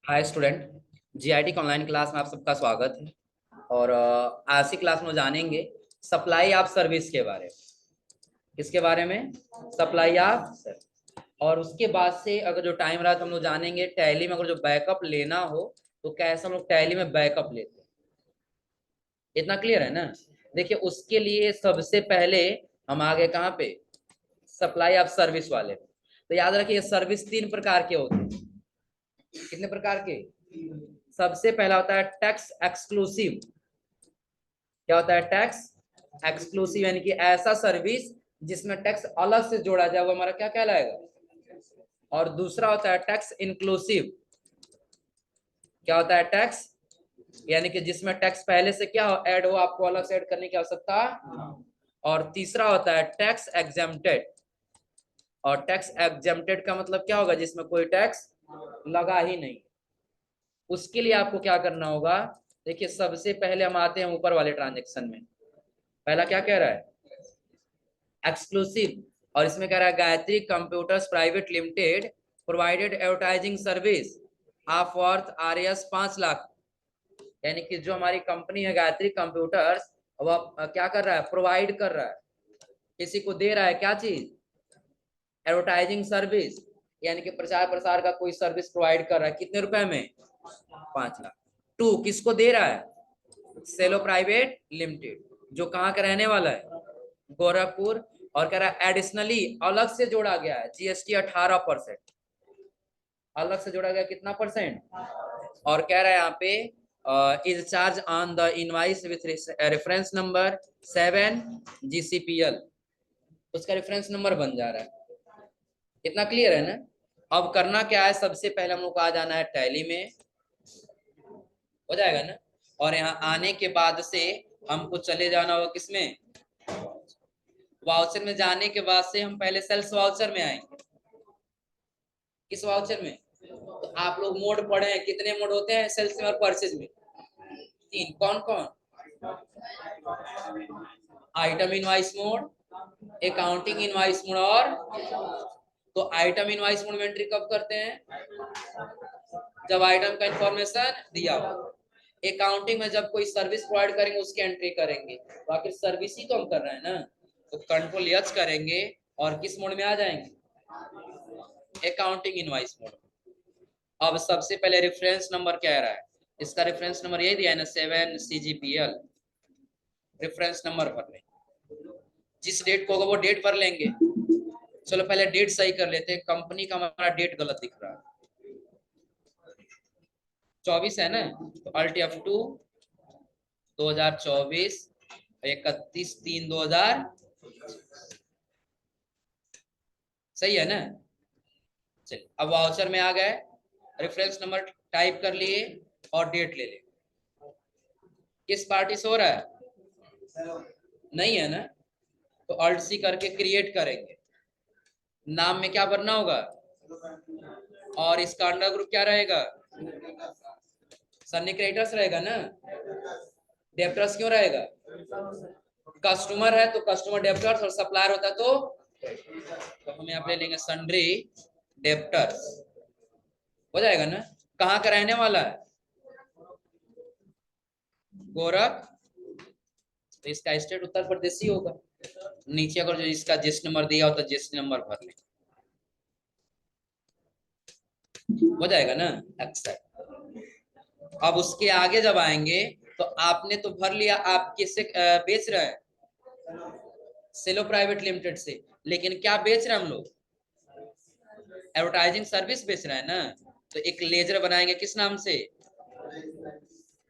Hi student. GIT के online class में आप सबका स्वागत है। और आज की क्लास में जानेंगे सप्लाई ऑफ सर्विस के बारे में। किसके बारे में? Supply of service. और उसके बाद से अगर जो टाइम रहा तो हम लोग जानेंगे टैली में अगर जो बैकअप लेना हो तो कैसे हम लोग टैली में बैकअप लेते हैं। इतना क्लियर है ना? देखिए, उसके लिए सबसे पहले हम आगे कहाँ पे, सप्लाई ऑफ सर्विस वाले। तो याद रखिए सर्विस तीन प्रकार के होते हैं। कितने प्रकार के? सबसे पहला होता है टैक्स एक्सक्लूसिव। क्या होता है? टैक्स एक्सक्लूसिव, यानी कि ऐसा सर्विस जिसमें टैक्स अलग से जोड़ा जाए, वो हमारा क्या कहलाएगा? और दूसरा होता है टैक्स इंक्लूसिव। क्या होता है? टैक्स यानी कि जिसमें टैक्स पहले से क्या हो, ऐड हो, आपको अलग से ऐड करने की आवश्यकता। और तीसरा होता है टैक्स एग्जेम्प्टेड। और टैक्स एग्जेम्प्टेड का मतलब क्या होगा? जिसमें कोई टैक्स लगा ही नहीं। उसके लिए आपको क्या करना होगा? देखिए, सबसे पहले हम आते हैं ऊपर वाले ट्रांजेक्शन में। पहला क्या कह रहा है? एक्सक्लूसिव। और इसमें कह रहा है Gayatri computers private limited provided advertising service of worth RS 5 lakh. यानी कि जो हमारी कंपनी है गायत्री कंप्यूटर्स, वह क्या कर रहा है? प्रोवाइड कर रहा है, किसी को दे रहा है क्या चीज? Advertising service. यानी कि प्रचार प्रसार का कोई सर्विस प्रोवाइड कर रहा है। कितने रुपए में? 5 लाख। टू किसको दे रहा है? सेलो प्राइवेट लिमिटेड, जो कहाँ का रहने वाला है? गोरखपुर। और कह रहा है एडिशनली, अलग से जोड़ा गया है जीएसटी 18%। अलग से जोड़ा गया कितना परसेंट? और कह रहा है यहाँ पे is charge on the invoice with reference number 7 GCPL। उसका रेफरेंस नंबर बन जा रहा है। इतना क्लियर है ना? अब करना क्या है, सबसे पहले हम लोग को आ जाना है टैली में। हो जाएगा ना? और यहाँ आने के बाद से हमको चले जाना होगा किसमें? वाउचर में। जाने के बाद से हम पहले सेल्स वाउचर में आएंगे। किस वाउचर में? तो आप लोग मोड पढ़े हैं, कितने मोड होते हैं सेल्स में और परचेज में? तीन। कौन कौन? Item invoice mode, accounting invoice mode, और तो आइटम इनवाइस मोड में एंट्री कब करते हैं? जब आइटम का इंफॉर्मेशन दिया हो। अकाउंटिंग में जब कोई सर्विस प्रोवाइड करेंगे उसकी एंट्री करेंगे। तो आखिर सर्विस ही तो हम कर रहे हैं ना। तो कंट्रोल एच करेंगे और किस मोड में आ जाएंगे? Accounting invoice mode. अब सबसे पहले रेफरेंस नंबर कह रहा है, इसका रेफरेंस नंबर यही दिया है ना, 7 CGPL। रेफरेंस नंबर भर लेंगे, जिस डेट को होगा वो डेट भर लेंगे। चलो पहले डेट सही कर लेते हैं। कंपनी का हमारा डेट गलत दिख रहा है, 24 है ना। तो अल्ट F2 2024 31/3/2000। सही है ना? चलिए अब वाउचर में आ गए, रेफरेंस नंबर टाइप कर लिए और डेट ले ले। किस पार्टी से हो रहा है? नहीं है ना? तो अल्ट C करके क्रिएट करेंगे। नाम में क्या भरना होगा? और इसका अंडर ग्रुप क्या रहेगा? सन्नी क्रेडिटर्स रहेगा ना। डेब्टर्स क्यों रहेगा? कस्टमर है तो कस्टमर डेब्टर्स, और सप्लायर होता तो हम यहाँ पे लेंगे सन्ड्री डेब्टर्स। हो जाएगा ना? कहाँ का रहने वाला है? गोरख। तो इसका स्टेट उत्तर प्रदेश ही होगा। नीचे अगर जो इसका जीएसटी नंबर दिया हो तो जीएसटी नंबर भर लें। हो जाएगा ना? एक्सेप्ट। अब उसके आगे जब आएंगे तो आपने तो भर लिया, आप किससे बेच रहे हैं? सेलो प्राइवेट लिमिटेड से। लेकिन क्या बेच रहे हैं हम लोग? एडवर्टाइजिंग सर्विस बेच रहे हैं ना। तो एक लेजर बनाएंगे किस नाम से?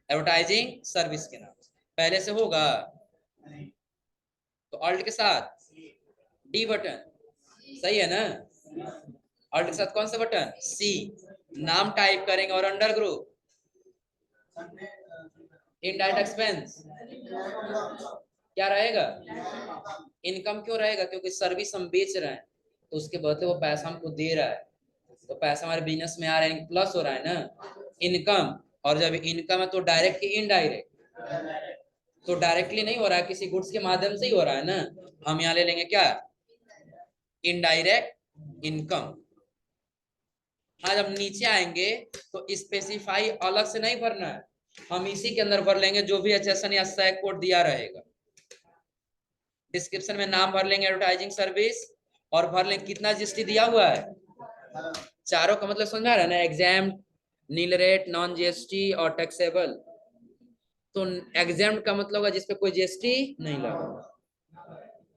एडवर्टाइजिंग सर्विस के नाम से। पहले से होगा तो अल्ट के साथ डी बटन। सही है ना? अल्ट के साथ कौन सा बटन? सी। नाम टाइप करेंगे और अंडर ग्रुप इनडायरेक्ट एक्सपेंस क्या रहेगा? इनकम क्यों रहेगा? क्योंकि सर्विस हम बेच रहे हैं तो उसके बदले वो पैसा हमको दे रहा है। तो पैसा हमारे बिजनेस में आ रहा है, प्लस हो रहा है ना, इनकम। और जब इनकम है तो डायरेक्ट की इनडायरेक्ट? तो डायरेक्टली नहीं हो रहा है, किसी गुड्स के माध्यम से ही हो रहा है ना। हम यहाँ ले लेंगे क्या? Indirect income. हाँ, जब नीचे आएंगे तो स्पेसिफाई अलग से नहीं भरना है, हम इसी के अंदर भर लेंगे जो भी HSN या SAC कोड दिया रहेगा। डिस्क्रिप्शन में नाम भर लेंगे एडवर्टाइजिंग सर्विस, और भर लेंगे कितना GST दिया हुआ है, चारों का मतलब समझ में आ रहा है ना, exam, nil rate, non GST और टैक्सेबल। तो एग्जाम का मतलब होगा जिसपे कोई GST नहीं लगा,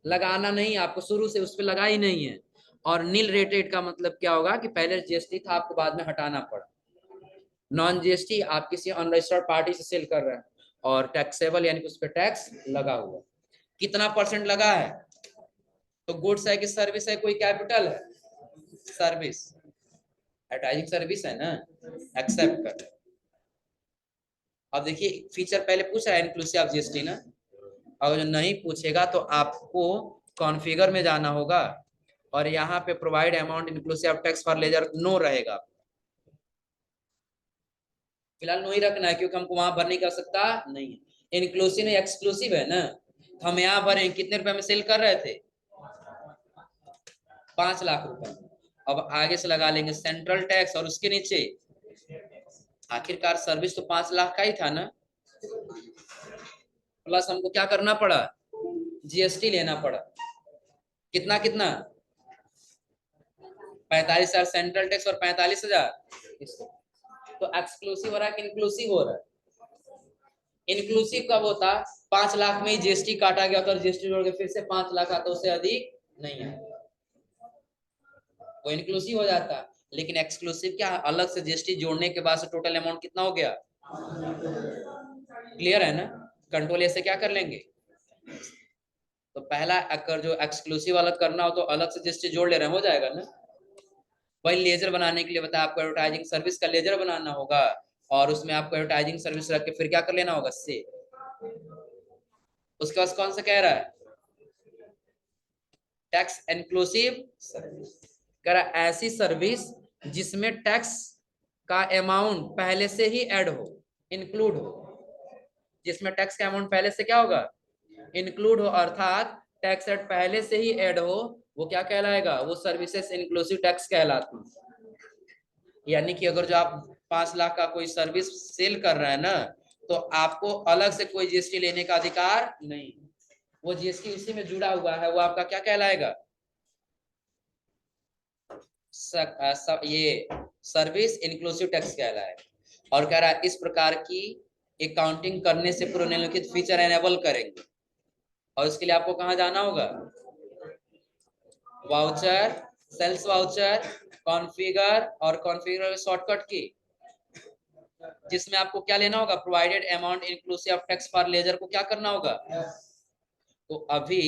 लगाना नहीं, आपको शुरू से उस पर लगा ही नहीं है। और नील रेटेड का मतलब क्या होगा कि पहले GST था, आपको बाद में हटाना पड़ा। नॉन GST आप किसी अनरजिस्टर्ड पार्टी से सेल कर रहे हैं, और टैक्सेबल यानी कि उस पर टैक्स लगा हुआ। कितना % लगा है, तो गुड्स है कि सर्विस है, कोई कैपिटल है, सर्विस, एडवर्टाइजिंग सर्विस है ना, एक्सेप्ट कर। अब देखिए फीचर पहले पूछा है इंक्लूसिव ऑफ GST ना, अगर जो नहीं पूछेगा तो आपको कॉन्फ़िगर में जाना होगा, और यहाँ पे provide amount inclusive of tax for ledger no रहेगा। फिलहाल नो ही रखना है, क्योंकि हमको वहां भरने की आवश्यकता नहीं है। इंक्लूसिव नहीं एक्सक्लूसिव है ना, तो हम यहाँ भरें। कितने रुपए में सेल कर रहे थे, 5 लाख रुपए। अब आगे से लगा लेंगे सेंट्रल टैक्स, और उसके नीचे आखिरकार सर्विस तो 5 लाख का ही था ना, प्लस हमको क्या करना पड़ा, GST लेना पड़ा। कितना कितना, 45,000 सेंट्रल टैक्स और 45,000। तो एक्सक्लूसिव हो रहा है कि इंक्लूसिव हो रहा है, इंक्लूसिव कब होता, 5 लाख में ही GST काटा गया, तो GST जोड़ के फिर से 5 लाख आता, उससे अधिक नहीं है, वो इंक्लूसिव हो जाता। लेकिन एक्सक्लूसिव क्या, अलग से GST जोड़ने के बाद से टोटल अमाउंट कितना हो गया, क्लियर है ना। कंट्रोल ए से क्या कर लेंगे, तो पहला अगर जो एक्सक्लूसिव अलग करना हो तो अलग से GST जोड़ ले रहे हैं, हो जाएगा ना। वही लेजर बनाने के लिए बताया आपको, एडवर्टाइजिंग सर्विस का लेजर बनाना होगा, और उसमें आपको एडवर्टाइजिंग सर्विस रख के फिर क्या कर लेना होगा, से। उसके बाद कौन सा कह रहा है, टैक्स इंक्लूसिव सर्विस। कह रहा ऐसी सर्विस जिसमें टैक्स का अमाउंट पहले से ही ऐड हो, इंक्लूड हो, जिसमें टैक्स का अमाउंट पहले से क्या होगा, इंक्लूड हो, अर्थात टैक्स रेट पहले से ही ऐड हो, वो क्या कहलाएगा, वो सर्विसेज इंक्लूसिव टैक्स कहलाती। यानी कि अगर जो आप 5 लाख का कोई सर्विस सेल कर रहे हैं ना, तो आपको अलग से कोई GST लेने का अधिकार नहीं, वो GST उसी में जुड़ा हुआ है, वो आपका क्या कहलाएगा, ये सर्विस इंक्लूसिव टैक्स कहलाएगा। और कह रहा है इस प्रकार की अकाउंटिंग करने से पूर्व निम्नलिखित फीचर एनेबल करेंगे, और इसके लिए आपको कहाँ जाना होगा, वाउचर, सेल्स वाउचर, कॉन्फ़िगर, और कॉन्फ़िगर शॉर्टकट की, जिसमें आपको क्या लेना होगा, provided amount inclusive of tax for ledger को क्या करना होगा। तो अभी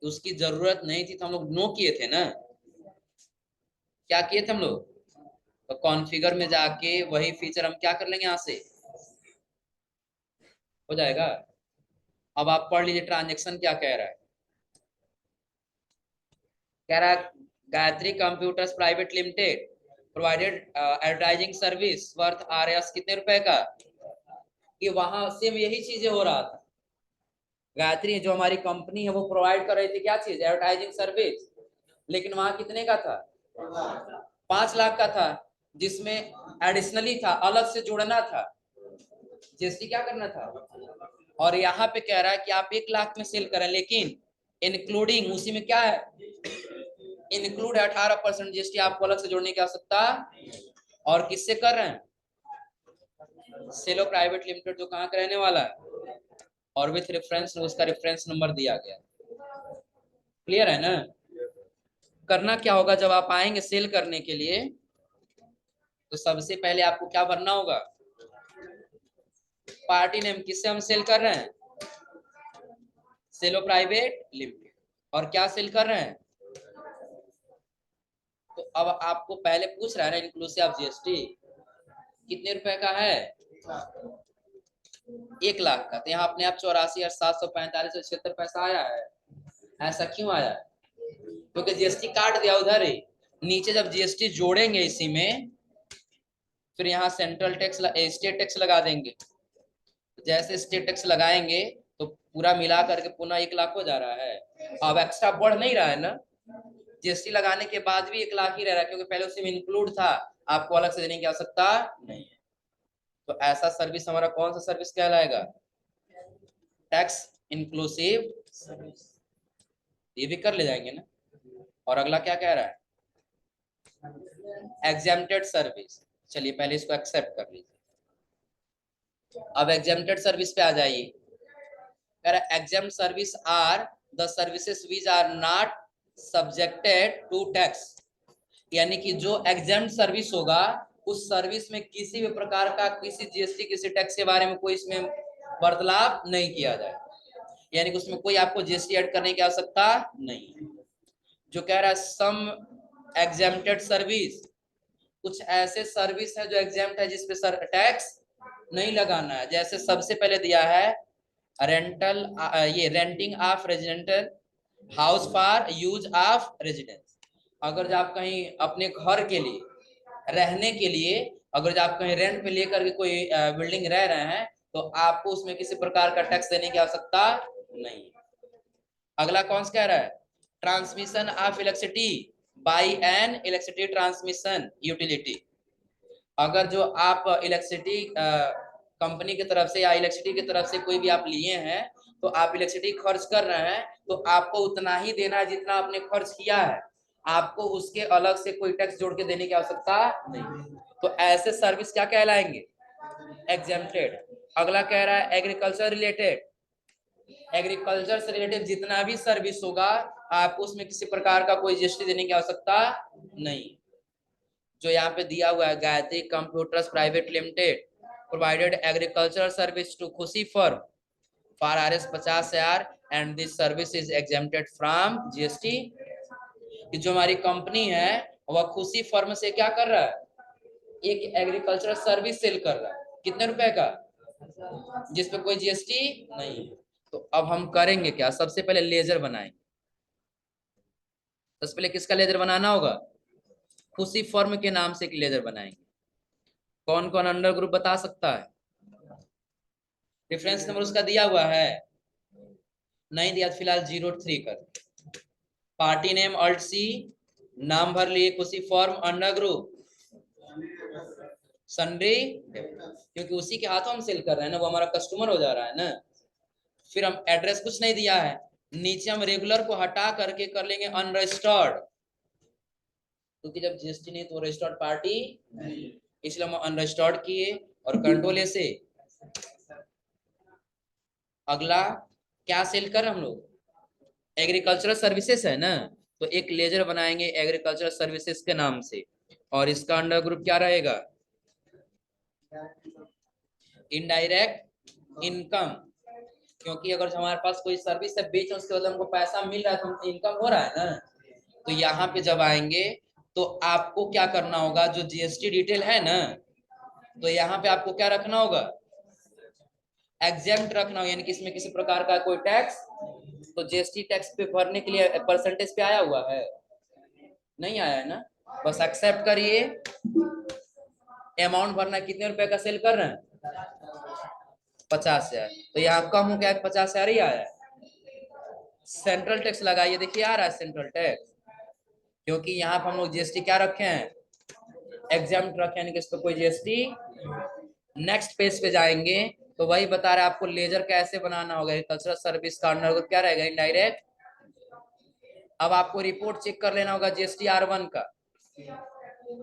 उसकी जरूरत नहीं थी तो हम लोग नो किए थे ना, क्या किए थे हम लोग, तो कॉन्फ़िगर में जाके वही फीचर हम क्या कर लेंगे, यहाँ से हो जाएगा। अब आप पढ़ लीजिए ट्रांजेक्शन क्या कह रहा है, कह रहा है Gayatri computers private limited provided advertising service worth RS कितने रुपए का, कि वहां सेम यही चीजें हो रहा था। गायत्री जो हमारी कंपनी है वो प्रोवाइड कर रही थी क्या चीज, एडवर्टाइजिंग सर्विस, लेकिन वहां कितने का था, 5 लाख का था, जिसमें एडिशनली था, अलग से जोड़ना था, GST क्या करना था। और यहाँ पे कह रहा है कि आप 1 लाख में सेल करें, लेकिन इंक्लूडिंग उसी में क्या है, इंक्लूड है 18% GST, आपको अलग से जोड़ने की आवश्यकता। और किससे कर रहे हैं, सेलो प्राइवेट लिमिटेड, जो कहाँ का रहने वाला है, और विथ रेफरेंस, उसका रेफरेंस नंबर दिया गया। क्लियर है ना। करना क्या होगा, जब आप आएंगे सेल करने के लिए, तो सबसे पहले आपको क्या भरना होगा, पार्टी नेम, किससे हम सेल कर रहे हैं, सेलो प्राइवेट लिमिटेड, और क्या सेल कर रहे हैं। तो अब आपको पहले पूछ रहा है ना इंक्लूसिव ऑफ GST कितने रुपए का है, 1 लाख का, तो यहाँ अपने आप 84,745.76 पैसा आया है। ऐसा क्यों आया है, क्योंकि GST काट दिया उधर ही, नीचे जब GST जोड़ेंगे इसी में, फिर यहाँ सेंट्रल टैक्स, स्टेट टैक्स लगा देंगे, जैसे स्टेट टैक्स लगाएंगे तो पूरा मिला करके पुनः 1 लाख हो जा रहा है। अब एक्स्ट्रा बढ़ नहीं रहा है ना, GST लगाने के बाद भी 1 लाख ही रह रहा है, क्योंकि पहले उसी में इंक्लूड था, आपको अलग से देने की आवश्यकता नहीं है। तो ऐसा सर्विस हमारा कौन सा सर्विस कहलाएगा? Tax inclusive service. ये भी कर ले जाएंगे ना। और अगला क्या कह रहा है? Exempted service. चलिए पहले इसको एक्सेप्ट कर लीजिए। अब एग्जेम्प्टेड सर्विस पे आ जाइए। कह रहा है exempt service are the services which are not subjected to tax. यानी कि जो एग्जेम्प्ट सर्विस होगा उस सर्विस में किसी भी प्रकार का किसी जीएसटी किसी टैक्स के बारे में कोई इसमें बदलाव नहीं किया जाए। यानी कि उसमें कोई आपको जीएसटी ऐड करने की आवश्यकता नहीं है। जो कह रहा है सम एग्जेम्प्टेड सर्विस, कुछ ऐसे सर्विस है जो एग्जेम्प्ट है जिसपे सर टैक्स नहीं लगाना है। जैसे सबसे पहले दिया है रेंटल, ये renting of residential house for use of residence. अगर जो आप कहीं अपने घर के लिए रहने के लिए अगर जो आप कहीं रेंट पे लेकर के कोई बिल्डिंग रह रहे हैं तो आपको उसमें किसी प्रकार का टैक्स देने की आवश्यकता नहीं है। अगला कौन सा कह रहा है? Transmission of electricity bye N electricity transmission utility. अगर जो आप इलेक्ट्रिसिटी कंपनी की तरफ से या इलेक्ट्रिसिटी की तरफ से कोई भी आप लिए हैं तो आप इलेक्ट्रिसिटी खर्च कर रहे हैं तो आपको उतना ही देना है जितना आपने खर्च किया है। आपको उसके अलग से कोई टैक्स जोड़ के देने की आवश्यकता नहीं। तो ऐसे सर्विस क्या कहलाएंगे? एग्जेम्प्टेड। अगला कह रहा है एग्रीकल्चर रिलेटेड। एग्रीकल्चर से रिलेटेड जितना भी सर्विस होगा आपको उसमें किसी प्रकार का कोई जीएसटी देने की आवश्यकता नहीं। जो यहाँ पे दिया हुआ है Gayatri computers private limited provided agriculture service to Khushi firm for RS 50,000 and this service is exempted from GST. जो हमारी कंपनी है वह खुशी फर्म से क्या कर रहा है? एक एग्रीकल्चर सर्विस सेल कर रहा है। कितने रुपए का? जिसपे कोई जीएसटी नहीं है। तो अब हम करेंगे क्या? सबसे पहले लेजर बनाएंगे। सबसे पहले किसका लेजर बनाना होगा? खुशी फर्म के नाम से एक लेजर बनाएंगे। कौन कौन अंडर ग्रुप बता सकता है? रेफरेंस नंबर उसका दिया हुआ है? नहीं दिया, फिलहाल 03 कर। पार्टी नेम अल्ट सी, नाम भर लिए खुशी फर्म, अंडर ग्रुप सन्डे, क्योंकि उसी के हाथों हम सेल कर रहे हैं ना, वो हमारा कस्टमर हो जा रहा है ना। फिर हम एड्रेस कुछ नहीं दिया है, नीचे हम रेगुलर को हटा करके कर लेंगे अनरजिस्टर्ड, क्योंकि जब जीएसटी नहीं तो रजिस्टर्ड पार्टी, इसलिए हम अनरजिस्टर्ड किए और कंट्रोल ए से। अगला क्या सेल कर हम लोग? एग्रीकल्चरल सर्विसेज है ना, तो एक लेजर बनाएंगे एग्रीकल्चरल सर्विसेज के नाम से और इसका अंडर ग्रुप क्या रहेगा? Indirect income. क्योंकि अगर हमारे पास कोई सर्विस है बेच उसके बदले हमको पैसा मिल रहा है तो इनकम हो रहा है ना। तो यहाँ पे जब आएंगे तो आपको क्या करना होगा? जो जीएसटी डिटेल है ना, तो यहाँ पे आपको क्या रखना होगा? एग्जेम्प्ट रखना होगा, यानी कि इसमें किसी प्रकार का कोई टैक्स। तो जीएसटी टैक्स पे भरने के लिए परसेंटेज पे आया हुआ है? नहीं आया है ना। बस एक्सेप्ट करिए। अमाउंट भरना, कितने रुपए का सेल कर रहे हैं? 50,000। तो यहाँ कम हो गया, 50,000 ही आया। सेंट्रल टैक्स लगाइए, देखिए आ रहा है सेंट्रल टैक्स, क्योंकि यहाँ पर हम लोग जीएसटी क्या रखे हैं? एग्जाम्प्ट रखे हैं, यानी कि इस पर कोई जीएसटी। नेक्स्ट पेज पे जाएंगे तो वही बता रहा है आपको लेजर कैसे बनाना होगा। एग्रीकल्चरल सर्विस का अंडर क्या रहेगा? इनडायरेक्ट। अब आपको रिपोर्ट चेक कर लेना होगा जीएसटी R1 का।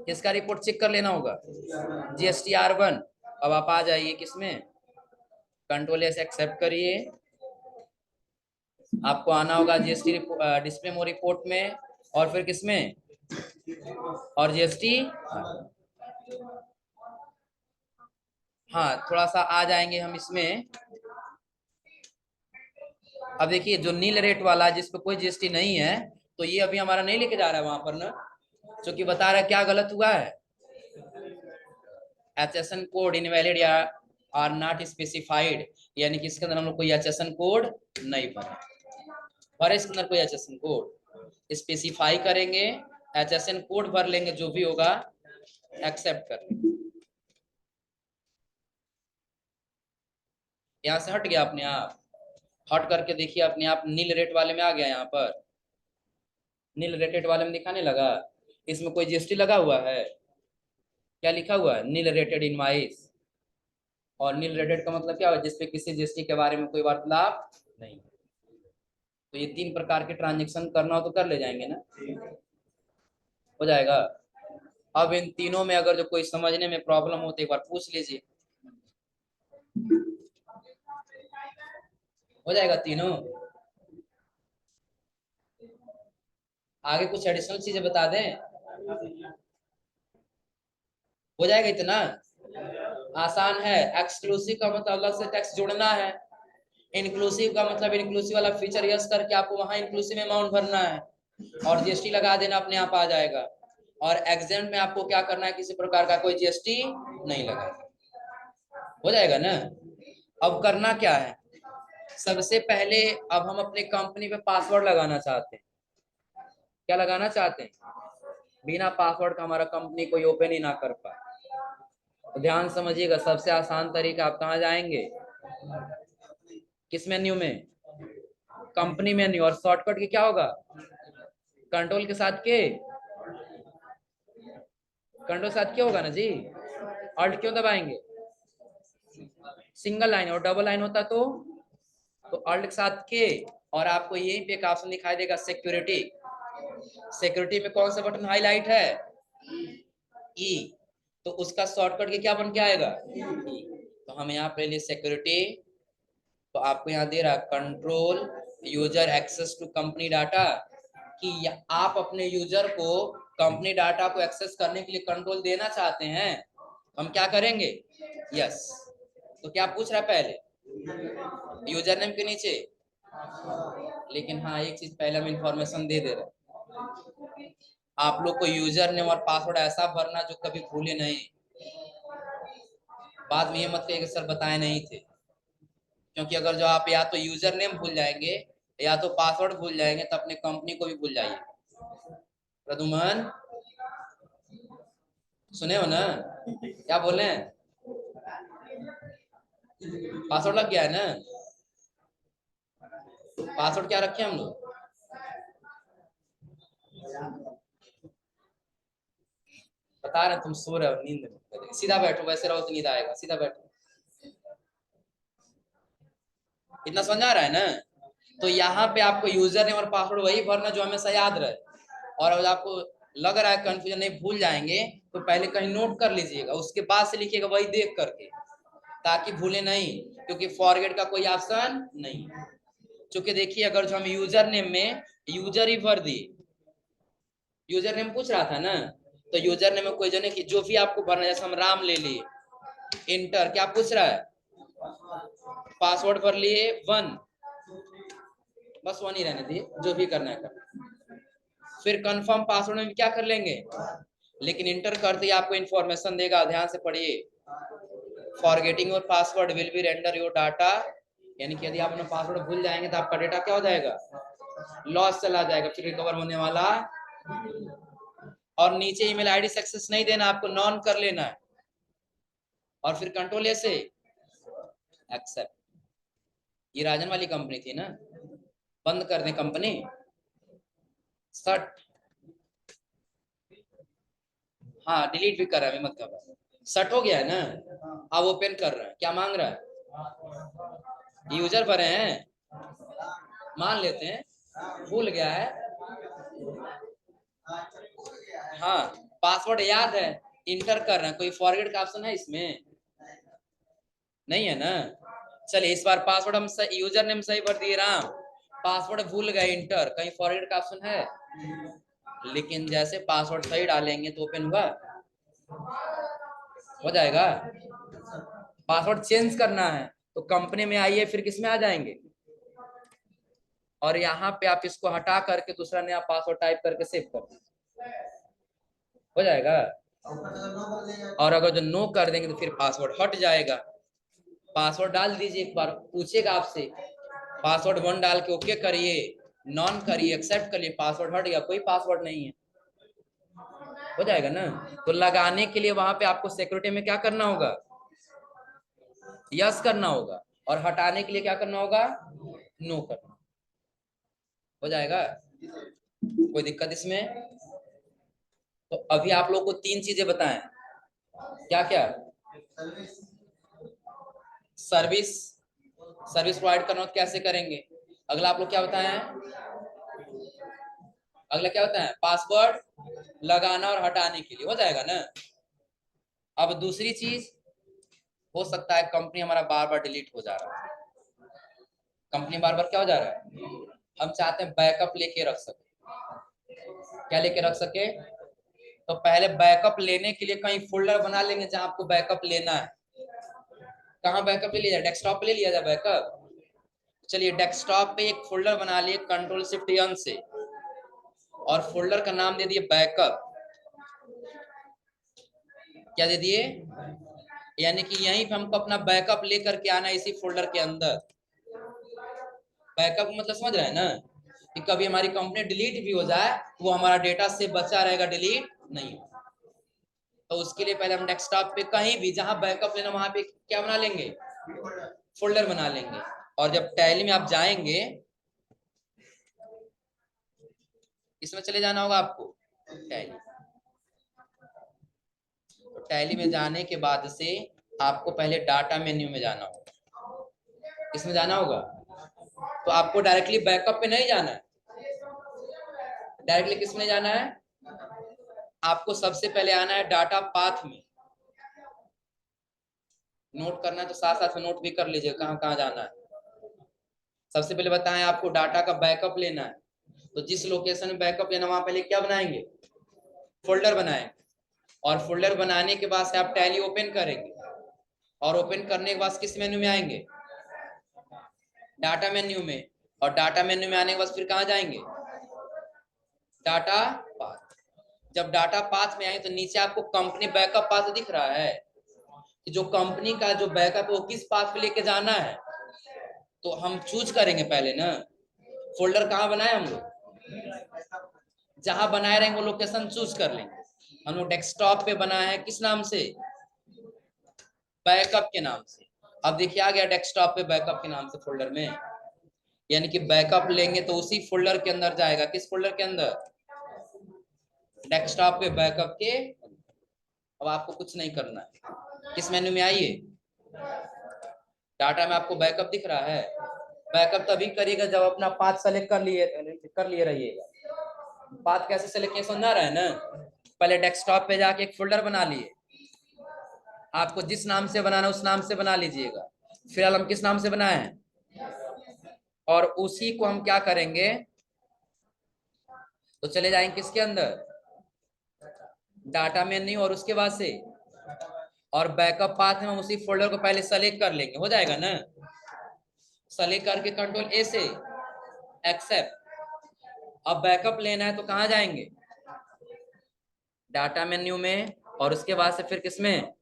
किसका रिपोर्ट चेक कर लेना होगा? GST R1। अब आप आ जाइए किसमें? कंट्रोल एस एक्सेप्ट करिए। आपको आना होगा जीएसटी डिस्प्ले मोर रिपोर्ट में और फिर किसमें? और जीएसटी, हाँ थोड़ा सा आ जाएंगे हम इसमें। अब देखिए जो नील रेट वाला जिस पे कोई जीएसटी नहीं है तो ये अभी हमारा नहीं लेके जा रहा है वहां पर ना, क्योंकि बता रहा है क्या गलत हुआ है। HSN कोड इनवैलिड या आर नॉट स्पेसिफाइड, यानी कि इसके अंदर हम लोग कोई HSN कोड नहीं भरे। इसके अंदर कोई HSN कोड स्पेसिफाई करेंगे, HSN कोड भर लेंगे, जो भी होगा एक्सेप्ट कर लेंगे। यहाँ से हट गया अपने आप, हट करके देखिए अपने आप नील रेट वाले में आ गया। यहाँ पर नील रेटेड वाले में दिखाने लगा, इसमें कोई जीएसटी लगा हुआ है? क्या लिखा हुआ है? Nil rated invoice. और नील रेटेड का मतलब क्या हुआ? जिसपे किसी जीएसटी के बारे में कोई वार्तालाप नहीं। तो ये 3 प्रकार के ट्रांजेक्शन करना हो तो कर ले जाएंगे ना, हो जाएगा। अब इन तीनों में अगर जो कोई समझने में प्रॉब्लम हो तो एक बार पूछ लीजिए, हो जाएगा तीनों। आगे कुछ एडिशनल चीजें बता दें, हो जाएगा इतना आसान है। एक्सक्लूसिव का मतलब अलग से टैक्स जोड़ना है, इंक्लूसिव का मतलब इंक्लूसिव वाला फीचर यस करके आपको वहां इंक्लूसिव अमाउंट भरना है और जीएसटी लगा देना, अपने आप आ जाएगा। और एग्जेम्प्ट में आपको क्या करना है, किसी प्रकार का कोई जीएसटी नहीं लगाएगा, हो जाएगा ना। अब करना क्या है, सबसे पहले अब हम अपने कंपनी पे पासवर्ड लगाना चाहते हैं। क्या लगाना चाहते हैं? बिना पासवर्ड का हमारा कंपनी कोई ओपन ही ना कर पाए। तो ध्यान समझिएगा, सबसे आसान तरीका, आप कहाँ जाएंगे, किस मेन्यू में, कंपनी मेन्यू। और शॉर्टकट की क्या होगा, कंट्रोल के साथ के, कंट्रोल साथ क्या होगा ना जी, ऑल्ट क्यों दबाएंगे, सिंगल लाइन और डबल लाइन होता तो ऑल्ट के साथ के। और आपको यहीं पे एक ऑप्शन दिखाई देगा सिक्योरिटी। सिक्योरिटी में कौन सा बटन हाईलाइट है, ई। तो उसका शॉर्टकट के क्या बन के आएगा, ई। तो हम यहाँ पे लिए सिक्योरिटी, तो आपको यहाँ दे रहा control user access to company data, कि आप अपने यूजर को कंपनी डाटा को एक्सेस करने के लिए कंट्रोल देना चाहते हैं। हम क्या करेंगे, यस। तो क्या पूछ रहा है पहले, यूजर नेम के नीचे। लेकिन हाँ, एक चीज पहले हम इंफॉर्मेशन दे रहे, आप लोग को यूजर नेम और पासवर्ड ऐसा भरना जो कभी भूले नहीं। बाद में ये मत कहिए कि सर बताए नहीं थे, क्योंकि अगर जो आप या तो यूजर नेम भूल जाएंगे या तो पासवर्ड भूल जाएंगे तो अपने कंपनी को भी भूल जाइए। प्रदुमन सुने हो ना, क्या बोले हैं, पासवर्ड लग गया है ना। पासवर्ड क्या रखे हम लोग, बता रहे तुम सो रहे हो, नींद में, सीधा बैठो, वैसे रहो तो नींद आएगा, सीधा बैठो। इतना समझ आ रहा है ना। तो यहाँ पे आपको यूजर नेम और पासवर्ड वही भरना जो हमेशा याद रहे। और अगर आपको लग रहा है कंफ्यूजन, नहीं भूल जाएंगे, तो पहले कहीं नोट कर लीजिएगा, उसके बाद से लिखिएगा वही देख करके, ताकि भूले नहीं, क्योंकि फॉरगेट का कोई ऑप्शन नहीं। क्योंकि देखिए, अगर जो हम यूजर नेम में यूजर ही भर दिए, यूजर नेम पूछ रहा था ना, तो यूजर नेम में कोई जने की जो भी आपको भरना, जैसे हम राम ले लिए, इंटर क्या पूछ रहा है, पासवर्ड भर लिए 1, बस 1 ही रहने दिए, जो भी करना है कर। फिर कंफर्म पासवर्ड में क्या कर लेंगे, लेकिन इंटर करते ही आपको इंफॉर्मेशन देगा, ध्यान से पढ़िए। Forgetting your password will be render your data, यानी कि यदि आप अपना पासवर्ड भूल जाएंगे तो आपका डेटा क्या हो जाएगा, लॉस चला जाएगा, फिर रिकवर होने वाला। और नीचे ईमेल आईडी सक्सेस नहीं देना, आपको नॉन कर लेना है। और फिर कंट्रोल ए से एक्सेप्ट। ये राजन वाली कंपनी थी ना, बंद कर दे कंपनी, सट। हाँ डिलीट भी कर रहा है, मत कर, सट हो गया है ना। अब ओपन कर रहा है, क्या मांग रहा है, यूजर भरे हैं, मान लेते हैं भूल गया है, हाँ पासवर्ड याद है, इंटर कर रहे हैं, कोई फॉरगेट का ऑप्शन है इसमें, नहीं है ना। चलिए इस बार पासवर्ड हम यूजर नेम सही भर दिए राम, पासवर्ड भूल गए इंटर, कहीं फॉरगेट का ऑप्शन है, लेकिन जैसे पासवर्ड सही डालेंगे तो ओपन हुआ, हो जाएगा। पासवर्ड चेंज करना है तो कंपनी में आइए, फिर किस में आ जाएंगे, और यहाँ पे आप इसको हटा करके दूसरा नया पासवर्ड टाइप करके सेव कर, हो जाएगा। और अगर जो नो कर देंगे तो फिर पासवर्ड हट जाएगा। पासवर्ड डाल दीजिए, एक बार पूछेगा आपसे, पासवर्ड 1 डाल के ओके करिए, नॉन करिए, एक्सेप्ट करिए, पासवर्ड हट गया, कोई पासवर्ड नहीं है, हो जाएगा ना। तो लगाने के लिए वहां पे आपको सिक्योरिटी में क्या करना होगा, यस करना होगा, और हटाने के लिए क्या करना होगा, नो करना, हो जाएगा। कोई दिक्कत इसमें। तो अभी आप लोग को 3 चीजें बताएं, क्या क्या सर्विस सर्विस प्रोवाइड करना हो तो कैसे करेंगे। अगला आप लोग क्या बताए हैं, अगला क्या बताए हैं, पासवर्ड लगाना और हटाने के लिए, हो जाएगा ना। अब दूसरी चीज, हो सकता है कंपनी हमारा बार बार डिलीट हो जा रहा है, कंपनी बार बार क्या हो जा रहा है, हम चाहते हैं बैकअप लेके रख सके। क्या लेके रख सके, तो पहले बैकअप लेने के लिए कहीं फोल्डर बना लेंगे जहां आपको बैकअप लेना है। कहाँ बैकअप ले लिया जाए, डेस्कटॉप पे ले लिया जाए बैकअप। चलिए डेस्कटॉप पे एक फोल्डर बना लिए कंट्रोल शिफ्ट एन से, और फोल्डर का नाम दे दिए बैकअप। क्या दे दिए, यानी कि यहीं पे हमको अपना बैकअप लेकर के आना है इसी फोल्डर के अंदर। बैकअप मतलब समझ रहे हैं ना, कि कभी हमारी कंपनी डिलीट भी हो जाए वो हमारा डेटा से बचा रहेगा, डिलीट नहीं। तो उसके लिए पहले हम डेस्कटॉप पे कहीं भी जहां बैकअप लेना वहां पे क्या बना लेंगे, फोल्डर बना लेंगे। और जब टैली में आप जाएंगे, इसमें चले जाना होगा आपको टैली। तो टैली में जाने के बाद से आपको पहले डाटा मेन्यू में जाना होगा, इसमें जाना होगा। तो आपको डायरेक्टली बैकअप पे नहीं जाना है, डायरेक्टली किस में जाना है, आपको सबसे पहले आना है डाटा पाथ में। नोट करना है तो साथ साथ में नोट भी कर लीजिए कहाँ कहाँ जाना है। सबसे पहले बताएं आपको डाटा का बैकअप लेना है, तो जिस लोकेशन में बैकअप लेना वहां पहले क्या बनाएंगे, फोल्डर बनाएंगे। और फोल्डर बनाने के बाद से आप टैली ओपन करेंगे, और ओपन करने के बाद किस मेन्यू में आएंगे, डाटा मेन्यू में। और डाटा मेन्यू में आने के बाद फिर कहाँ जाएंगे, डाटा पाथ। जब डाटा पाथ में आए तो नीचे आपको कंपनी बैकअप पाथ दिख रहा है, कि जो कंपनी का जो बैकअप वो किस पाथ पे लेके जाना है। तो हम चूज करेंगे पहले ना, फोल्डर कहाँ बनाए हम लोग, जहां बनाए रहेंगे वो लोकेशन चूज कर लेंगे। हम लोग डेस्कटॉप पे बनाए हैं किस नाम से, बैकअप के नाम से। अब देखिए आ गया डेस्कटॉप पे बैकअप के नाम से फोल्डर में, यानी कि बैकअप लेंगे तो उसी फोल्डर के अंदर जाएगा, किस फोल्डर के अंदर, डेस्कटॉप पे बैकअप के। अब आपको कुछ नहीं करना है, किस मेन्यू में आइए, डाटा में आपको बैकअप दिख रहा है। बैकअप तभी करिएगा जब अपना पाथ सेलेक्ट कर लिए रहिएगा। पाथ कैसे सेलेक्ट किया समझा रहा है ना, पहले डेस्कटॉप पे जाके एक फोल्डर बना लिए, आपको जिस नाम से बनाना उस नाम से बना लीजिएगा। फिलहाल हम किस नाम से बनाए हैं, और उसी को हम क्या करेंगे, तो चले जाएंगे किसके अंदर, डाटा मेन्यू, और उसके बाद से और बैकअप पाथ में हम उसी फोल्डर को पहले सेलेक्ट कर लेंगे, हो जाएगा ना। सेलेक्ट करके कंट्रोल ए से एक्सेप्ट। अब बैकअप लेना है तो कहाँ जाएंगे, डाटा मेन्यू में, और उसके बाद से फिर किसमें,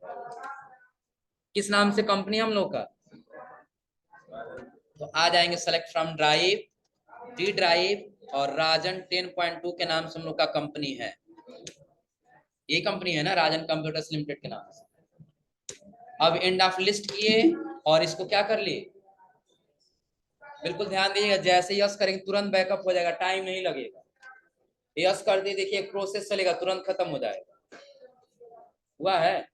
किस नाम से कंपनी हम लोग का, तो आ जाएंगे select from drive, D drive, और राजन 10.2 के नाम से हम लोग का कंपनी है। ये कंपनी है ना राजन कंप्यूटर्स लिमिटेड के नाम से। अब एंड ऑफ लिस्ट किए और इसको क्या कर लिए, बिल्कुल ध्यान दीजिएगा, जैसे यस करेंगे तुरंत बैकअप हो जाएगा, टाइम नहीं लगेगा। यस कर दिए, देखिए प्रोसेस चलेगा, तुरंत खत्म हो जाएगा। हुआ है,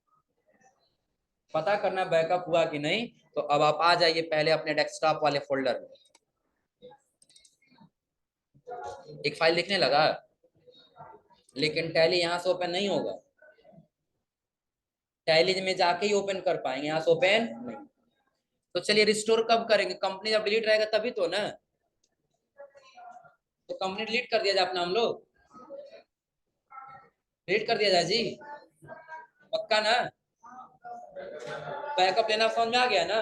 पता करना बैकअप हुआ कि नहीं। तो अब आप आ जाइए पहले अपने डेस्कटॉप वाले फोल्डर में, एक फाइल दिखने लगा, लेकिन टैली यहां से ओपन नहीं होगा, टैली में जाके ही ओपन कर पाएंगे, यहाँ से ओपन नहीं। तो चलिए रिस्टोर कब करेंगे, कंपनी जब डिलीट रहेगा तभी तो ना। तो कंपनी डिलीट कर दिया जाए अपना, हम लोग डिलीट कर दिया जाए जी, पक्का ना। बैकअप लेना समझ में आ गया ना।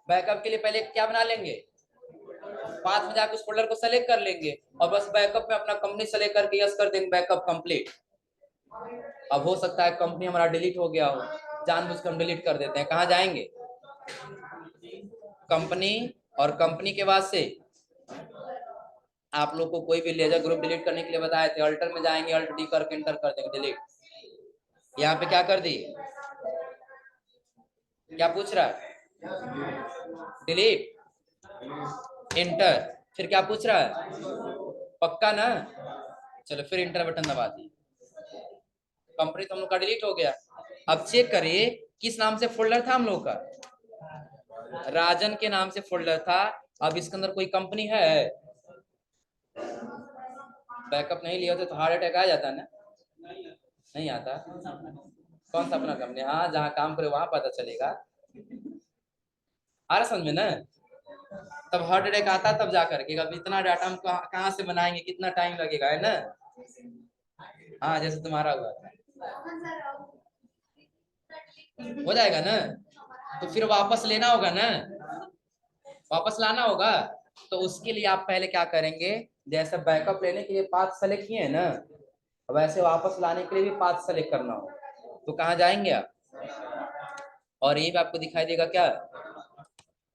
बैकअप के लिए पहले क्या बना लेंगे, पाथ में जाकर उस फोल्डर को सेलेक्ट कर लेंगे, और बस बैकअप में अपना कंपनी सेलेक्ट करके यस कर देंगे, बैकअप कंप्लीट। अब हो सकता है कंपनी हमारा डिलीट हो गया हो, जानबूझकर हम डिलीट कर देते हैं, कहाँ जाएंगे, कंपनी, और कंपनी के बाद से आप लोग को कोई भी लेजर ग्रुप डिलीट करने के लिए बताए थे, अल्टर में जाएंगे, अल्ट डी करके एंटर कर देंगे डिलीट। यहाँ पे क्या कर दी, क्या पूछ रहा है, डिलीट एंटर, फिर क्या पूछ रहा है, पक्का ना। चलो फिर इंटर बटन दबा दी, कंपनी तो हम लोग का डिलीट हो गया। अब चेक करिए किस नाम से फोल्डर था हम लोग का, राजन के नाम से फोल्डर था। अब इसके अंदर कोई कंपनी है, बैकअप नहीं लिया होते तो हार्ट अटैक आ जाता ना, नहीं आता। कौन सा अपना कंपनी, हाँ जहाँ काम करे वहां पता चलेगा। आ रहा समझ में ना, तब हार्ट अटैक आता तब जा करके, अब इतना डाटा हम कहाँ से बनाएंगे, कितना टाइम लगेगा, है ना। हाँ जैसे तुम्हारा हुआ था, हो जाएगा ना। तो फिर वापस लेना होगा ना, वापस लाना होगा। तो उसके लिए आप पहले क्या करेंगे, जैसे बैकअप लेने के लिए पाथ सेलेक्ट किए हैं ना, अब ऐसे वापस लाने के लिए भी पाथ सेलेक्ट करना होगा। तो कहाँ जाएंगे आप, और ये भी आपको दिखाई देगा क्या,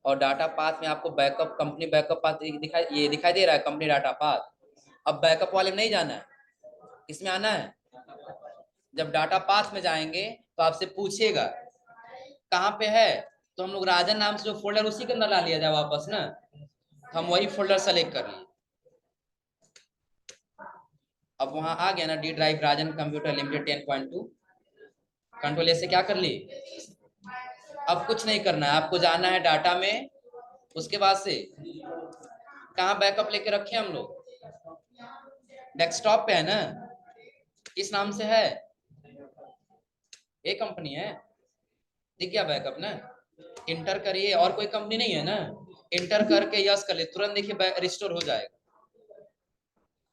और डाटा पाथ में आपको बैकअप कंपनी बैकअप पाथ दिखाई, ये दिखाई दे रहा है कंपनी डाटा पाथ। अब बैकअप वाले में नहीं जाना है, इसमें आना है। जब डाटा पाथ में जाएंगे तो आपसे पूछेगा कहाँ पे है, तो हम लोग राजन नाम से जो फोल्डर उसी के अंदर ला लिया जाए वापस ना, हम वही फोल्डर सेलेक्ट कर लिए। अब वहां आ गया ना, डी ड्राइव राजन कंप्यूटर लिमिटेड 10.2, कंट्रोल ऐसे क्या कर ली। अब कुछ नहीं करना है, आपको जाना है डाटा में, उसके बाद से कहाँ बैकअप लेके रखे हम लोग, डेस्कटॉप पे है ना, किस नाम से है, एक कंपनी है, दिख गया बैकअप ना। इंटर करिए, और कोई कंपनी नहीं है ना, इंटर करके यस कर ले, तुरंत देखिए रिस्टोर हो जाएगा,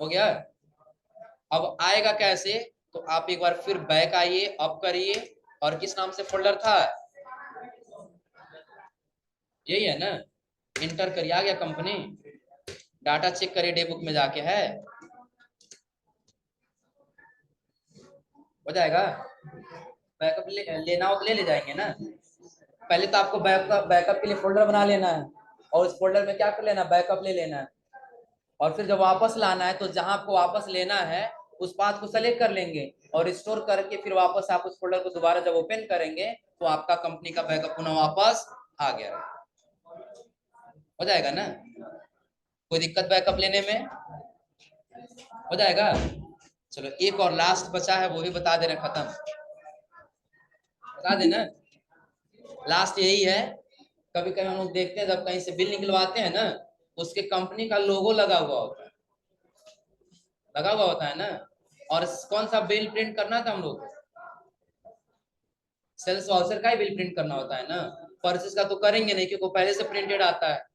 हो गया। अब आएगा कैसे, तो आप एक बार फिर बैक आइए, अप करिए, और किस नाम से फोल्डर था, यही है ना, इंटर करिए, आ गया कंपनी, डाटा चेक करिए डे बुक में जाके, है हो जाएगा। बैकअप लेना हो तो ले जाएंगे ना। पहले तो आपको बैकअप के लिए फोल्डर बना लेना है, और उस फोल्डर में क्या कर लेना, बैकअप ले लेना है। और फिर जब वापस लाना है तो जहां आपको वापस लेना है उस पाथ को सेलेक्ट कर लेंगे, और स्टोर करके फिर वापस आप उस फोल्डर को दोबारा जब ओपन करेंगे तो आपका कंपनी का बैकअप पुनः वापस आ गया, हो जाएगा ना। कोई दिक्कत बैकअप लेने में, हो जाएगा। चलो एक और लास्ट बचा है, वो भी बता दे रहे, खत्म, बता देना। लास्ट यही है, कभी कभी हम लोग देखते हैं जब कहीं से बिल निकलवाते हैं ना, उसके कंपनी का लोगो लगा हुआ होता है, लगा हुआ होता है ना। और कौन सा बिल प्रिंट करना था हम लोग, सेल्स वाउचर का ही बिल प्रिंट करना होता है ना, परचेज का तो करेंगे नहीं क्योंकि पहले से प्रिंटेड आता है,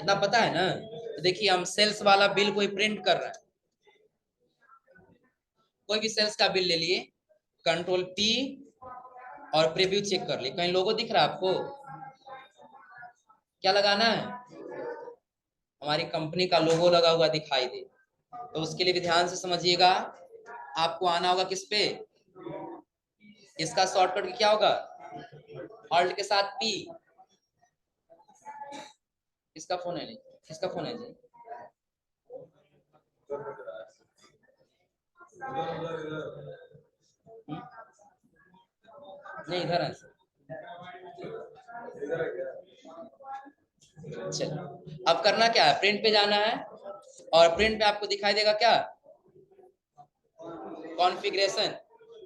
इतना पता है ना। तो देखिए हम सेल्स वाला बिल कोई प्रिंट कर रहे हैं, कोई भी सेल्स का बिल ले लिए, कंट्रोल पी और प्रीव्यू चेक कर लिए, कहीं लोगो दिख रहा है आपको, क्या लगाना है, हमारी कंपनी का लोगो लगा हुआ दिखाई दे। तो उसके लिए भी ध्यान से समझिएगा, आपको आना होगा किस पे, इसका शॉर्टकट क्या होगा, ऑल्ट के साथ पी। किसका फोन है, नहीं किसका फोन है जी, नहीं इधर है। चलो अब करना क्या है, प्रिंट पे जाना है, और प्रिंट पे आपको दिखाई देगा क्या, कॉन्फ़िगरेशन।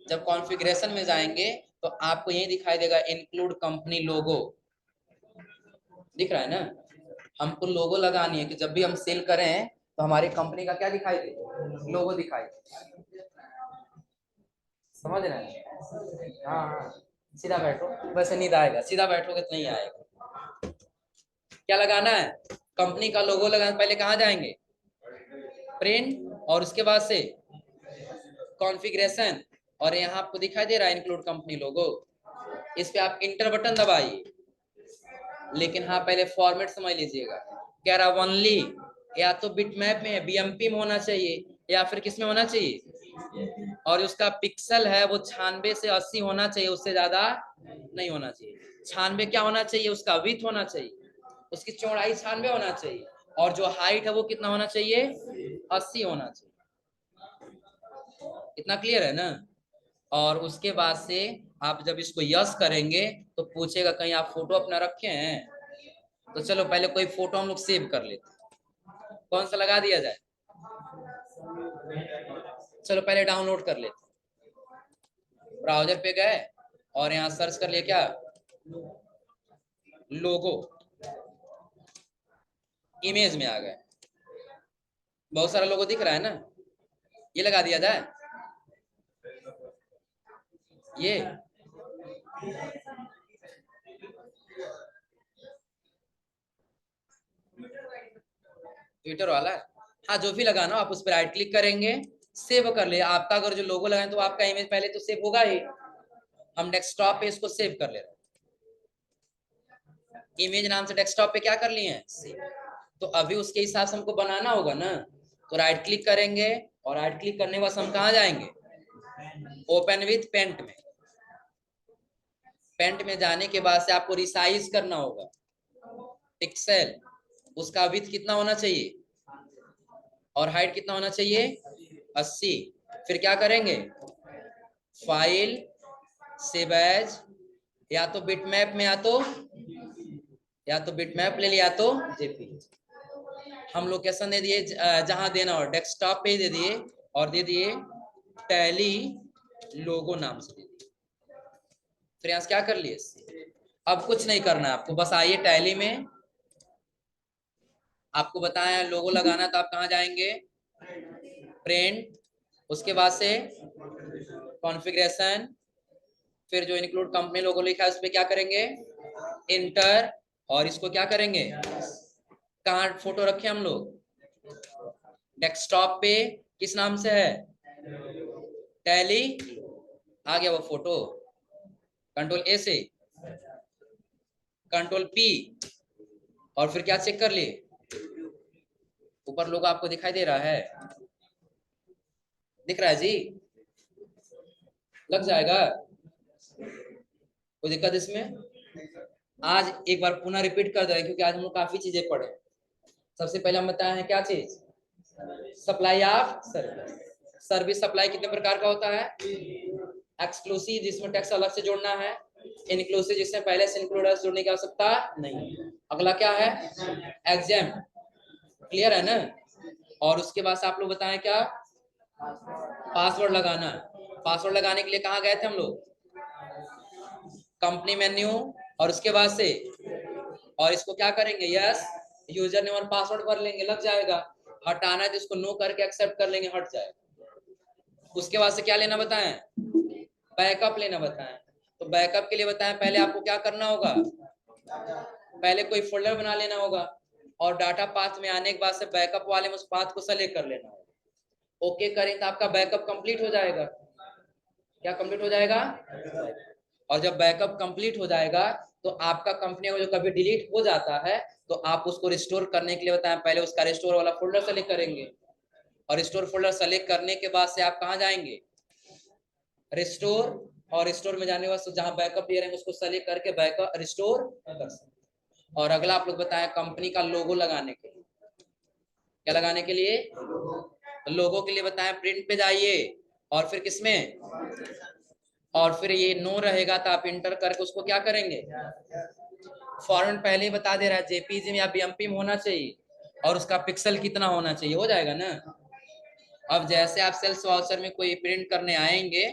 जब कॉन्फ़िगरेशन में जाएंगे तो आपको यही दिखाई देगा इंक्लूड कंपनी लोगो, दिख रहा है ना। हमको लोगो लगानी है कि जब भी हम सेल करें तो हमारी कंपनी का क्या दिखाई दे, लोगो दिखाई दे, समझ रहे हैं। हाँ हाँ, सीधा बैठो, वैसे नींद आएगा, सीधा बैठोगे तो नहीं आएगा। क्या लगाना है, कंपनी का लोगो लगाना, पहले कहाँ जाएंगे, प्रिंट, और उसके बाद से कॉन्फ़िगरेशन, और यहाँ आपको दिखाई दे रहा है इंक्लूड कंपनी लोगो, इस पे आप इंटर बटन दबाइए। लेकिन हाँ पहले फॉर्मेट समझ लीजिएगा, कह रहा ओनली, या तो बिटमैप में बीएमपी में होना चाहिए, या फिर किस में होना चाहिए, और उसका पिक्सल है वो 96 से 80 होना चाहिए, उससे ज्यादा नहीं होना चाहिए। 96 क्या होना चाहिए, उसका विड्थ होना चाहिए, उसकी चौड़ाई 96 होना चाहिए, और जो हाइट है वो कितना होना चाहिए, 80 होना चाहिए। इतना क्लियर है ना। और उसके बाद से आप जब इसको यस करेंगे तो पूछेगा कहीं आप फोटो अपना रखे हैं, तो चलो पहले कोई फोटो हम लोग सेव कर लेते हैं, कौन सा लगा दिया जाए, चलो पहले डाउनलोड कर लेते हैं, ब्राउजर पे गए और यहाँ सर्च कर लिया क्या, लोगो, इमेज में आ गए, बहुत सारा लोगो दिख रहा है ना, ये लगा दिया जाए, ये ट्विटर वाला, हाँ जो भी लगाना हो आप उस पर राइट क्लिक करेंगे, सेव कर ले। आपका अगर जो लोगो लगाए तो आपका इमेज पहले तो सेव होगा ही, हम डेस्कटॉप पे इसको सेव कर ले रहे हैं, इमेज नाम से डेस्कटॉप पे क्या कर लिए हैं, तो अभी उसके हिसाब से हमको बनाना होगा ना, तो राइट क्लिक करेंगे और राइट क्लिक करने के बाद हम कहाँ जाएंगे, ओपन विथ पेंट में, पेंट में जाने के बाद से आपको रिसाइज करना होगा, पिक्सल, उसका विड्थ कितना होना चाहिए और हाइट कितना होना चाहिए, 80। फिर क्या करेंगे, फाइल, सेव एज, या तो बिटमैप में, या तो बिटमैप ले लिया, तो जेपीजी। हम लोकेशन दे दिए जहां देना हो, डेस्कटॉप पे दे दिए और दे दिए टैली लोगो नाम से दे दिए। फिर यहाँ क्या कर लिए, अब कुछ नहीं करना है आपको, बस आइए टैली में, आपको बताया लोगो लगाना, तो आप कहाँ जाएंगे, प्रिंट, उसके बाद से कॉन्फ़िगरेशन, फिर जो इंक्लूड कंपनी लोगो लिखा है उस पर क्या करेंगे, इंटर, और इसको क्या करेंगे, कहाँ फोटो रखे हम लोग, डेस्कटॉप पे, किस नाम से है, टैली, आ गया वो फोटो, कंट्रोल ए से, कंट्रोल पी, और फिर क्या चेक कर लिए, ऊपर लोगो आपको दिखाई दे रहा है, दिख रहा है जी, लग जाएगा, कोई दिक्कत इसमें। आज एक बार पुनः रिपीट कर दें क्योंकि आज हम लोग काफी चीजें पढ़े। सबसे पहले हम बताए हैं क्या चीज, supply of service. Service supply कितने प्रकार का होता है, एक्सक्लूसिव जिसमें टैक्स अलग से जोड़ना है, इनक्लूसिव जिसमें पहले से इंक्लूडर्स जोड़ने की आवश्यकता नहीं, अगला क्या है, एग्जेम, क्लियर है ना। और उसके बाद आप लोग बताएं क्या, पासवर्ड लगाना, पासवर्ड लगाने के लिए कहाँ गए थे हम लोग, कंपनी मेन्यू, और उसके बाद से, और इसको क्या करेंगे, यस, यूजर नेम और पासवर्ड भर लेंगे, लग जाएगा, हटाना है तो इसको नो करके एक्सेप्ट कर लेंगे, हट जाएगा। उसके बाद से क्या लेना बताएं, बैकअप लेना बताएं। तो बैकअप के लिए बताएं, पहले आपको क्या करना होगा, पहले कोई फोल्डर बना लेना होगा, और डाटा पाथ में आने के बाद से बैकअप वाले में उस पाथ को सेलेक्ट कर लेना होगा, ओके करें तो आपका बैकअप कंप्लीट हो जाएगा, क्या कंप्लीट हो जाएगा, और जब बैकअप कंप्लीट हो जाएगा तो आपका कंपनी जो कभी डिलीट हो जाता है तो आप उसको रिस्टोर करने के लिए बताएं, पहले उसका रिस्टोर वाला फोल्डर सेलेक्ट करेंगे, और रिस्टोर फोल्डर सेलेक्ट करने के बाद से आप कहाँ जाएंगे, रिस्टोर, और रिस्टोर में जाने के बाद जहां बैकअप ले रहे हैं उसको सेलेक्ट करके बैकअप रिस्टोर कर सकते। और अगला आप लोग बताएं, कंपनी का लोगो लगाने के लिए, क्या लगाने के लिए, लोगो के लिए बताएं, प्रिंट पे जाइए और फिर किसमें, और फिर ये नो रहेगा तो आप इंटर करके उसको क्या करेंगे, फॉर्मेट पहले ही बता दे रहा है, जेपीजी में या बीएमपी में होना चाहिए, और उसका पिक्सल कितना होना चाहिए, हो जाएगा ना। अब जैसे आप सेल्स वाउचर में कोई प्रिंट करने आएंगे,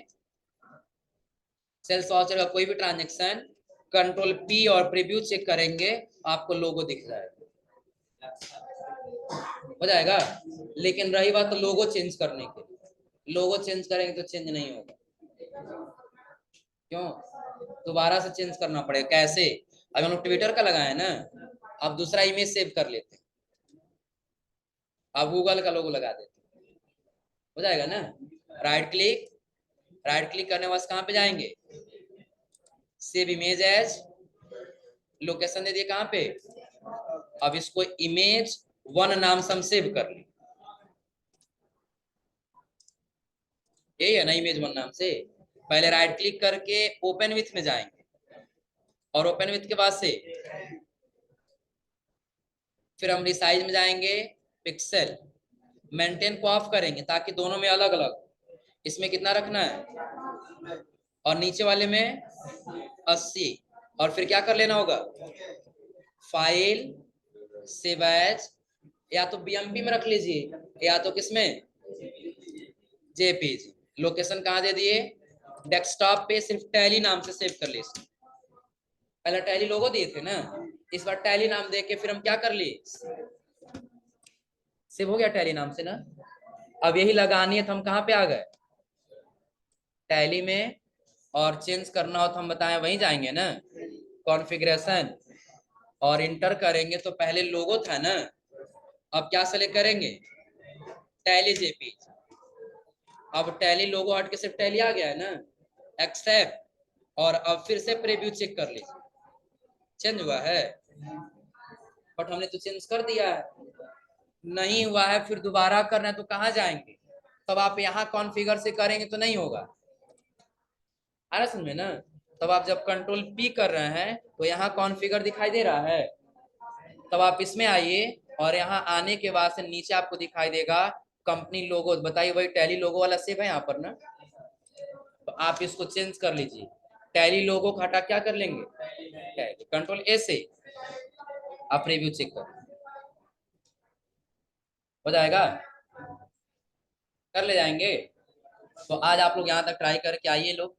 सेल्स वाउचर का कोई भी ट्रांजेक्शन, कंट्रोल पी और प्रीव्यू चेक करेंगे, आपको लोगो दिख जाएगा, हो जाएगा। लेकिन रही बात तो लोगो चेंज करने की, लोगो चेंज करेंगे तो चेंज नहीं होगा, क्यों, दोबारा से चेंज करना पड़ेगा, कैसे, अभी हम लोग ट्विटर का लगाए ना, अब दूसरा इमेज सेव कर लेते हैं, आप गूगल का लोगो लगा देते हैं, हो जाएगा ना। राइट क्लिक, राइट क्लिक करने के बाद कहाँ पे जाएंगे, सेव इमेज एज, लोकेशन दे दिए कहाँ पे, अब इसको इमेज 1 नाम से हम सेव कर लें, यही है ना, इमेज 1 नाम से। पहले राइट क्लिक करके ओपन विथ में जाएंगे, और ओपन विथ के बाद से फिर हम रिसाइज में जाएंगे, पिक्सल, मेंटेन को ऑफ करेंगे ताकि दोनों में अलग अलग, इसमें कितना रखना है और नीचे वाले में 80, और फिर क्या कर लेना होगा, फाइल, सेव एज, या तो बीएमपी में रख लीजिए या तो किसमें, जेपीजी, लोकेशन कहाँ दे दिए, डेस्कटॉप पे सिर्फ टैली नाम से सेव कर ली इसको। पहले टैली लोगो दिए थे ना, इस बार टैली नाम दे के फिर हम क्या कर लिए, सेव हो गया टैली नाम से ना। अब यही लगानी है तो हम कहाँ पे आ गए, टैली में। और चेंज करना हो तो हम बताएं वहीं जाएंगे ना, कॉन्फ़िगरेशन, और इंटर करेंगे तो पहले लोगो था ना, अब क्या सेलेक्ट करेंगे, टैली जेपीजी। अब टैली लोगो हट के सिर्फ टैली आ गया है ना, एक्सेप्ट, और अब फिर से प्रीव्यू चेक कर लीजिए, चेंज हुआ है, बट हमने तो चेंज कर दिया है, नहीं हुआ है, फिर दोबारा करना है तो कहाँ जाएंगे, तब आप यहाँ कॉन्फ़िगर से करेंगे तो नहीं होगा, आ रहा समझ में ना। तब आप जब कंट्रोल पी कर रहे हैं तो यहाँ कॉन्फ़िगर दिखाई दे रहा है, तब आप इसमें आइए, और यहाँ आने के बाद से नीचे आपको दिखाई देगा कंपनी लोगो, बताइए वही टैली लोगो वाला सेव है यहाँ पर ना, तो आप इसको चेंज कर लीजिए, टैली लोगो को हटा क्या कर लेंगे, टैली, कंट्रोल ए से आप रिव्यू चेक कर, हो जाएगा, कर ले जाएंगे। तो आज आप लोग यहाँ तक ट्राई करके आइए लोग।